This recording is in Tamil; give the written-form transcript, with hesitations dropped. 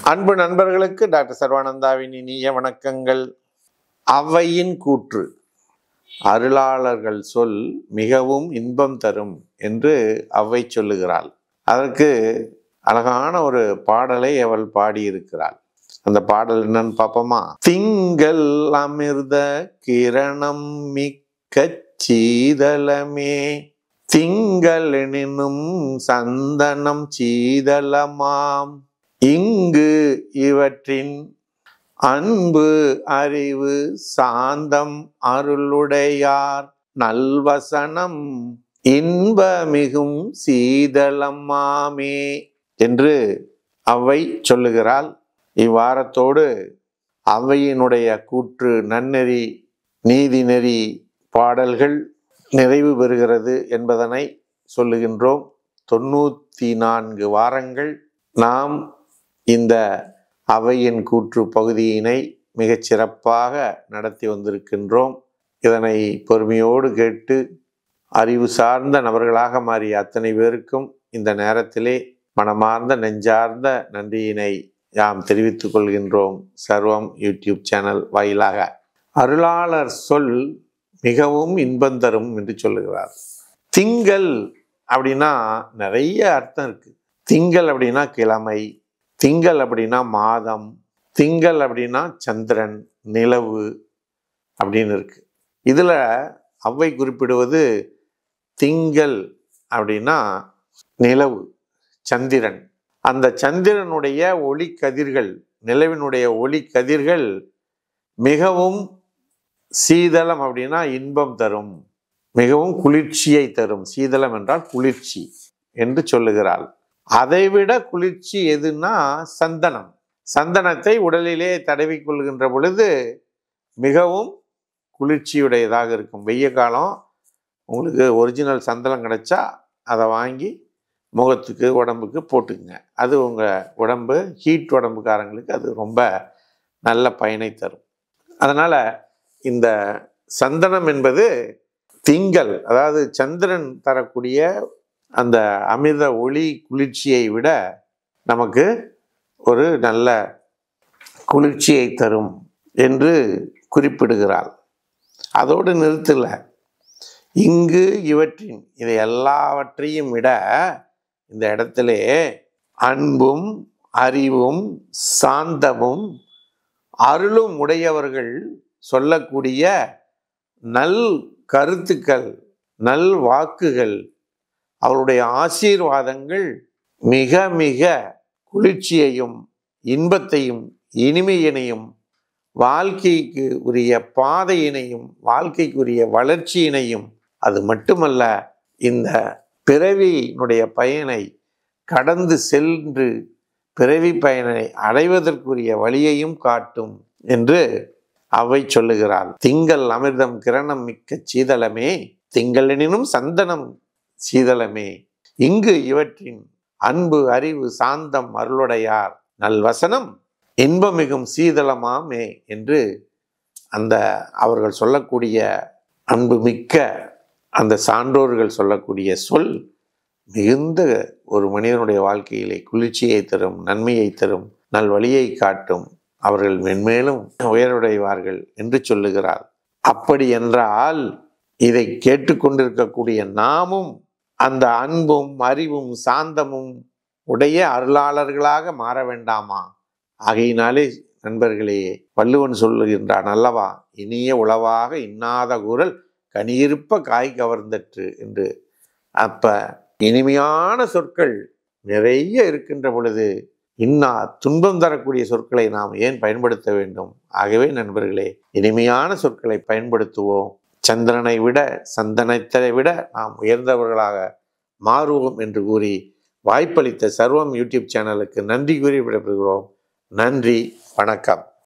அன்பு நண்பர்களுக்கு டாக்டர் சர்வானந்தாவின் இனிய வணக்கங்கள். அவையின் கூற்று, அருளாளர்கள் சொல் மிகவும் இன்பம் தரும் என்று அவ்வை சொல்லுகிறாள். அதற்கு அழகான ஒரு பாடலை அவள் பாடியிருக்கிறாள். அந்த பாடல் என்னன்னு பார்ப்போமா? திங்கள் அமிர்த கிரணம் மிக்க சீதளமே, திங்கள் எனினும் சந்தனம் சீதளமாம், இங்கு இவற்றின் அன்பு அறிவு சாந்தம் அருளுடையார், நல்வசனம் இன்பமிகும் சீதளமாமே என்று அவ்வை சொல்லுகிறாள். இவ்வாரத்தோடு அவ்வையினுடைய கூற்று, நன்னெறி, நீதிநெறி பாடல்கள் நிறைவு பெறுகிறது என்பதனை சொல்லுகின்றோம். 94 வாரங்கள் நாம் இந்த அவையின் கூற்று பகுதியினை மிகச் சிறப்பாக நடத்தி வந்திருக்கின்றோம். இதனை பொறுமையோடு கேட்டு அறிவு சார்ந்த நபர்களாக மாறிய அத்தனை பேருக்கும் இந்த நேரத்திலே மனமார்ந்த நெஞ்சார்ந்த நன்றியினை யாம் தெரிவித்துக் கொள்கின்றோம். சர்வம் யூடியூப் சேனல் வாயிலாக. அருளாளர் சொல் மிகவும் இன்பம் தரும் என்று சொல்லுகிறார். திங்கள் அப்படின்னா நிறைய அர்த்தம் இருக்கு. திங்கள் அப்படின்னா கிழமை, திங்கள் அப்படின்னா மாதம், திங்கள் அப்படின்னா சந்திரன், நிலவு அப்படின்னு இருக்கு. இதுல அவ்வை குறிப்பிடுவது திங்கள் அப்படின்னா நிலவு, சந்திரன். அந்த சந்திரனுடைய ஒளி கதிர்கள், நிலவினுடைய ஒளி கதிர்கள் மிகவும் சீதளம் அப்படின்னா இன்பம் தரும், மிகவும் குளிர்ச்சியை தரும். சீதளம் என்றால் குளிர்ச்சி என்று சொல்லுகிறாள். அதைவிட குளிர்ச்சி எதுன்னா சந்தனம். சந்தனத்தை உடலிலே தடவி கொள்கின்ற பொழுது மிகவும் குளிர்ச்சியுடையதாக இருக்கும். வெய்ய காலம் உங்களுக்கு ஒரிஜினல் சந்தனம் கிடைச்சா அதை வாங்கி முகத்துக்கு உடம்புக்கு போட்டுக்குங்க. அது உங்கள் உடம்பு ஹீட் உடம்புக்காரங்களுக்கு அது ரொம்ப நல்ல பயனை தரும். அதனால் இந்த சந்தனம் என்பது திங்கள், அதாவது சந்திரன் தரக்கூடிய அந்த அமிர்த ஒளி குளிர்ச்சியை விட நமக்கு ஒரு நல்ல குளிர்ச்சியை தரும் என்று குறிப்பிடுகிறாள். அதோடு நிறுத்தல, இங்கு இவற்றின், இதை எல்லாவற்றையும் விட இந்த இடத்திலே அன்பும் அறிவும் சாந்தமும் அருளும் உடையவர்கள் சொல்லக்கூடிய நல் கருத்துக்கள், நல் வாக்குகள், அவருடைய ஆசீர்வாதங்கள் மிக மிக குளிர்ச்சியையும் இன்பத்தையும் இனிமையினையும் வாழ்க்கைக்கு உரிய பாதையினையும் வாழ்க்கைக்குரிய வளர்ச்சியினையும், அது மட்டுமல்ல இந்த பிறவியினுடைய பயனை கடந்து சென்று பிறவி பயனை அடைவதற்குரிய வழியையும் காட்டும் என்று அவை சொல்லுகிறாள். திங்கள் அமிர்தம் கிரணம் மிக்க சீதளமே, திங்களெனினும் சந்தனம் சீதளமே, இங்கு இவற்றின் அன்பு அறிவு சாந்தம் அருளுடையார், நல்வசனம் இன்பமிகும் சீதளமாமே என்று அந்த அவர்கள் சொல்லக்கூடிய அன்பு மிக்க அந்த சான்றோர்கள் சொல்லக்கூடிய சொல் மிகுந்த ஒரு மனிதனுடைய வாழ்க்கையிலே குளிர்ச்சியை தரும், நன்மையை தரும், நல்வழியை காட்டும், அவர்கள் மென்மேலும் உயர்வடைவார்கள் என்று சொல்லுகிறார். அப்படி என்றால் இதை கேட்டுக்கொண்டிருக்கக்கூடிய நாமும் அந்த அன்பும் அறிவும் சாந்தமும் உடைய அருளாளர்களாக மாற வேண்டாமா? ஆகையினாலே நண்பர்களே, வள்ளுவன் சொல்லுகின்றான் அல்லவா, இனிய உளவாக இன்னாத குரல் கனியிருப்ப காய் கவர்ந்தற்று என்று. அப்ப இனிமையான சொற்கள் நிறைய இருக்கின்ற பொழுது இன்னா துன்பம் தரக்கூடிய சொற்களை நாம் ஏன் பயன்படுத்த வேண்டும்? ஆகவே நண்பர்களே, இனிமையான சொற்களை பயன்படுத்துவோம். சந்திரனை விட சந்தனத்தை விட நாம் உயர்ந்தவர்களாக மாறுவோம் என்று கூறி வாய்ப்பளித்த சர்வம் யூடியூப் சேனலுக்கு நன்றி கூறி விடைபெறுகிறோம். நன்றி, வணக்கம்.